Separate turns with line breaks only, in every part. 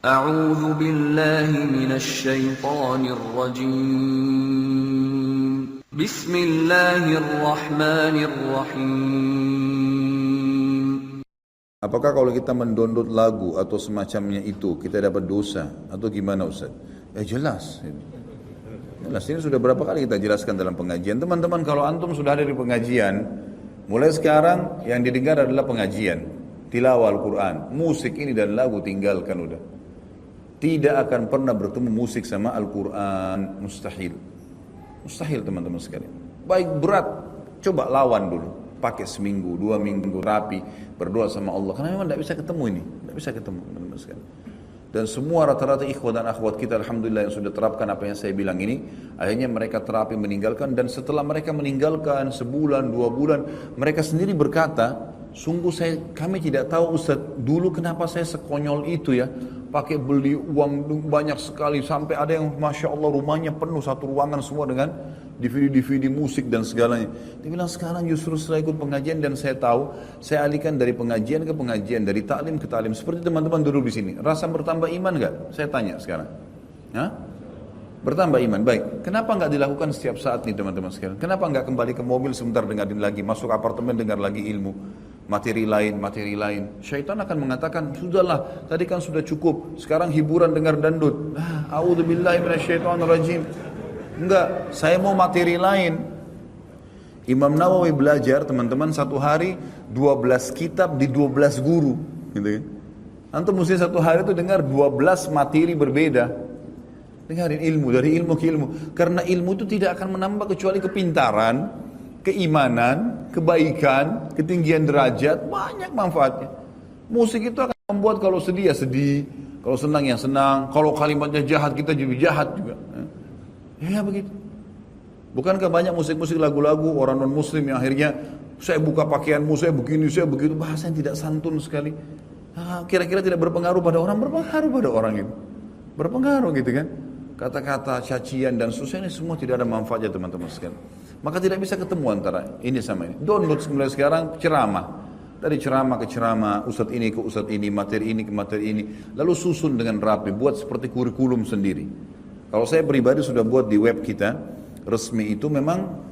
أعوذ بالله من الشيطان الرجيم بسم الله الرحمن الرحيم.
Apakah kalau kita mendownload lagu atau semacamnya itu kita dapat dosa atau gimana Ustaz? Jelas. Jelas, ini sudah berapa kali kita jelaskan dalam pengajian. Teman-teman, kalau antum sudah ada di pengajian, mulai sekarang yang didengar adalah pengajian, tilawah Al-Quran, musik ini dan lagu tinggalkan udah. Tidak akan pernah bertemu musik sama Al-Quran, mustahil. Mustahil teman-teman sekalian. Baik berat, coba lawan dulu. Pakai seminggu, 2 minggu rapi, berdoa sama Allah. Karena memang tidak bisa ketemu ini, tidak bisa ketemu teman-teman sekalian. Dan semua rata-rata ikhwat dan akhwat kita alhamdulillah yang sudah terapkan apa yang saya bilang ini, akhirnya mereka terapi meninggalkan, dan setelah mereka meninggalkan sebulan, 2 bulan, mereka sendiri berkata, sungguh kami tidak tahu Ustaz, dulu kenapa saya sekonyol itu ya, pakai beli uang banyak sekali, sampai ada yang Masya Allah rumahnya penuh, satu ruangan semua dengan DVD musik dan segalanya. Dia bilang sekarang justru setelah ikut pengajian dan saya tahu, saya alihkan dari pengajian ke pengajian, dari taklim ke taklim. Seperti teman-teman duduk di sini, rasa bertambah iman nggak? Saya tanya sekarang. Hah? Bertambah iman, baik. Kenapa nggak dilakukan setiap saat nih teman-teman sekalian? Kenapa nggak kembali ke mobil sebentar dengerin lagi, masuk apartemen dengar lagi ilmu, materi lain. Syaitan akan mengatakan, sudahlah, tadi kan sudah cukup, sekarang hiburan dengar dandut. A'udzubillahi minasyaitonirrajim. Enggak, saya mau materi lain. Imam Nawawi belajar teman-teman satu hari 12 kitab di 12 guru, gitu kan? Antum mesti satu hari itu dengar 12 materi berbeda. Dengarin ilmu, dari ilmu ke ilmu. Karena ilmu itu tidak akan menambah kecuali kepintaran, keimanan, kebaikan, ketinggian derajat, banyak manfaatnya. Musik itu akan membuat kalau sedih ya sedih, kalau senang ya senang, kalau kalimatnya jahat kita juga jahat juga. Ya begitu. Bukankah banyak musik-musik lagu-lagu orang non-muslim yang akhirnya saya buka pakaianmu, saya begini, saya begitu, bahasa yang tidak santun sekali. Kira-kira tidak berpengaruh pada orang, berpengaruh pada orang itu. Berpengaruh gitu kan. Kata-kata, cacian dan seterusnya ini semua tidak ada manfaatnya teman-teman sekalian. Maka tidak bisa ketemu antara ini sama ini. Download mulai sekarang ceramah. Dari ceramah ke ceramah, ustadz ini ke ustadz ini, materi ini ke materi ini. Lalu susun dengan rapi, buat seperti kurikulum sendiri. Kalau saya pribadi sudah buat di web kita, resmi itu memang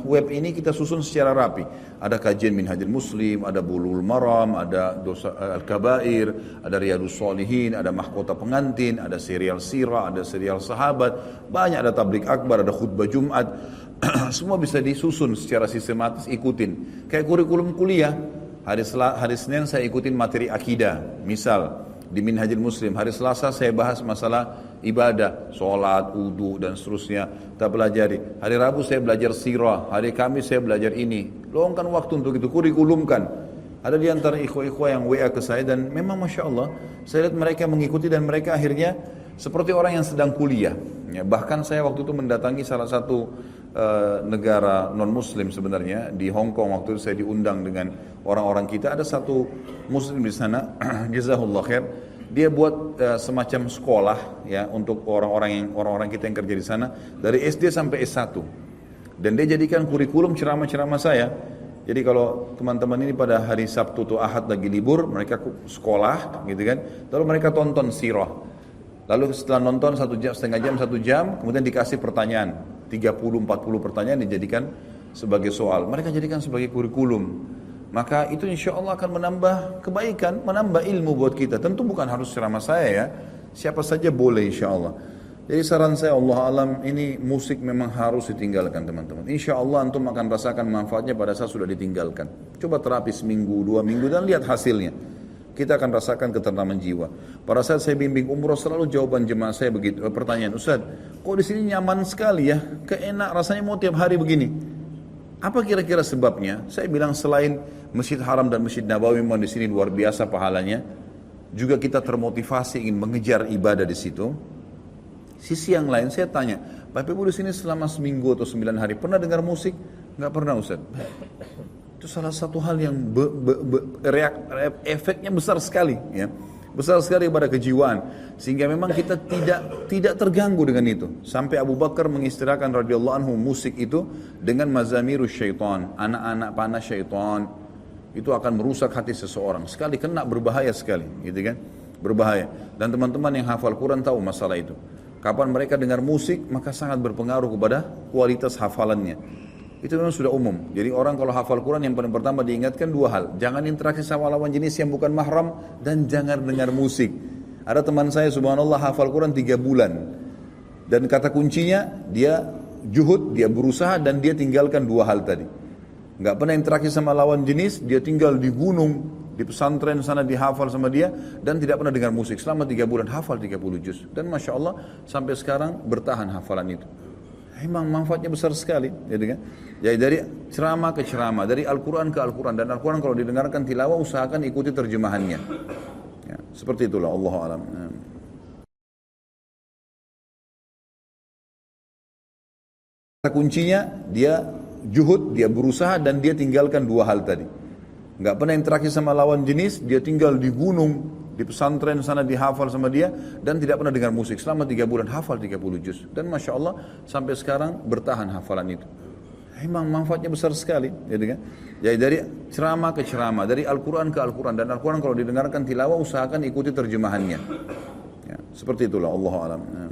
web ini kita susun secara rapi. Ada kajian Minhajul Muslim, ada Bulughul Maram, ada dosa Al-Kabair, ada Riyadhus Shalihin, ada Mahkota Pengantin, ada serial sirah, ada serial sahabat, banyak, ada tablik akbar, ada khutbah Jumat. Semua bisa disusun secara sistematis, ikutin. Kayak kurikulum kuliah. Hari Senin saya ikutin materi akidah, misal di Minhajul Muslim. Hari Selasa saya bahas masalah ibadah, sholat, wudu dan seterusnya. Kita pelajari. Hari Rabu saya belajar sirah. Hari Kamis saya belajar ini. Luangkan waktu untuk itu, kurikulumkan. Ada di antara ikhwah-ikhwah yang WA ke saya dan memang Masya Allah, saya lihat mereka mengikuti dan mereka akhirnya seperti orang yang sedang kuliah. Ya, bahkan saya waktu itu mendatangi salah satu negara non-muslim sebenarnya, di Hong Kong. Waktu itu saya diundang dengan orang-orang kita. Ada satu muslim di sana, jazahullah khair. Dia buat semacam sekolah ya untuk orang-orang kita yang kerja di sana dari SD sampai S1. Dan dia jadikan kurikulum ceramah-ceramah saya. Jadi kalau teman-teman ini pada hari Sabtu atau Ahad lagi libur, mereka sekolah gitu kan. Lalu mereka tonton sirah. Lalu setelah nonton 1 jam, setengah jam, 1 jam, kemudian dikasih pertanyaan. 30-40 pertanyaan dijadikan sebagai soal. Mereka jadikan sebagai kurikulum. Maka itu insya Allah akan menambah kebaikan, menambah ilmu buat kita. Tentu bukan harus ceramah saya ya. Siapa saja boleh insya Allah. Jadi saran saya, Allah alam, ini musik memang harus ditinggalkan teman-teman. Insya Allah antum akan rasakan manfaatnya pada saat sudah ditinggalkan. Coba terapi seminggu, 2 minggu dan lihat hasilnya. Kita akan rasakan ketentraman jiwa. Pada saat saya bimbing umroh selalu jawaban jemaah saya begitu. Pertanyaan, Ustaz, kok di sini nyaman sekali ya? Keenak rasanya mau tiap hari begini. Apa kira-kira sebabnya? Saya bilang selain Masjid Haram dan Masjid Nabawi memang di sini luar biasa pahalanya, juga kita termotivasi ingin mengejar ibadah di situ. Sisi yang lain saya tanya, Bapak Ibu di sini selama seminggu atau 9 hari pernah dengar musik? Enggak pernah Ustaz. Itu salah satu hal yang efeknya besar sekali ya. Besar sekali pada kejiwaan, sehingga memang kita tidak terganggu dengan itu. Sampai Abu Bakar mengistilahkan radhiyallahu anhu musik itu dengan mazamirus syaitan, anak-anak panah syaitan. Itu akan merusak hati seseorang. Sekali kena berbahaya sekali, gitu kan? berbahaya. Dan teman-teman yang hafal Quran tahu masalah itu. Kapan mereka dengar musik, maka sangat berpengaruh kepada kualitas hafalannya. Itu memang sudah umum. Jadi orang kalau hafal Quran yang paling pertama diingatkan dua hal. Jangan interaksi sama lawan jenis yang bukan mahram dan jangan dengar musik. Ada teman saya subhanallah hafal Quran 3 bulan. Dan kata kuncinya dia juhud, dia berusaha dan dia tinggalkan dua hal tadi. Nggak pernah interaksi sama lawan jenis, dia tinggal di gunung, di pesantren sana dihafal sama dia dan tidak pernah dengar musik selama 3 bulan hafal 30 juz dan masya Allah sampai sekarang bertahan hafalan itu. Memang manfaatnya besar sekali, gitu kan? Jadi dari ceramah ke ceramah, dari Al-Quran ke Al-Quran, dan Al-Quran kalau didengarkan tilawah usahakan ikuti terjemahannya. Ya, seperti itulah Allah alam. Kuncinya dia juhud, dia berusaha dan dia tinggalkan dua hal tadi. Nggak pernah interaksi sama lawan jenis, dia tinggal di gunung, di pesantren sana dihafal sama dia dan tidak pernah dengar musik selama 3 bulan hafal 30 juz dan masya Allah sampai sekarang bertahan hafalan itu. Memang manfaatnya besar sekali, gitu kan? Jadi dari ceramah ke ceramah, dari Al-Quran ke Al-Quran, dan Al-Quran kalau didengarkan tilawah usahakan ikuti terjemahannya. Ya, seperti itulah Allah alam. Ya.